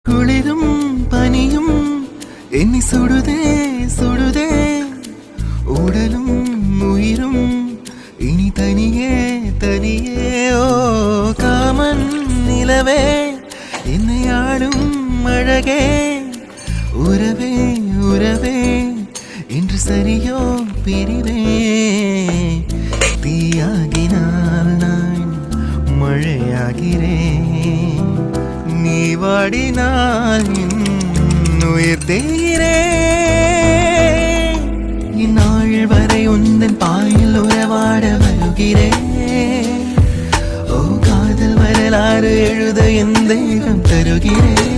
குளிரும் பனியும் என்னை சுடுதே சுடுதே உடலும் உயிரும் இனி தனியே தனியே ஓ காமன் நிலவே என்னை ஆடும் அழகே உறவே உறவே இன்று சரியோ பிரிவே தீயாகினால் நான் மழையாகிறேன் நீ வாடினால் உயிர் தேகிறேன் இந்நாள் வரை உந்தன் பாயில் உறவாட வருகிறேன் ஓ காதல் வரலாறு எழுத என் தேகம் தருகிறேன்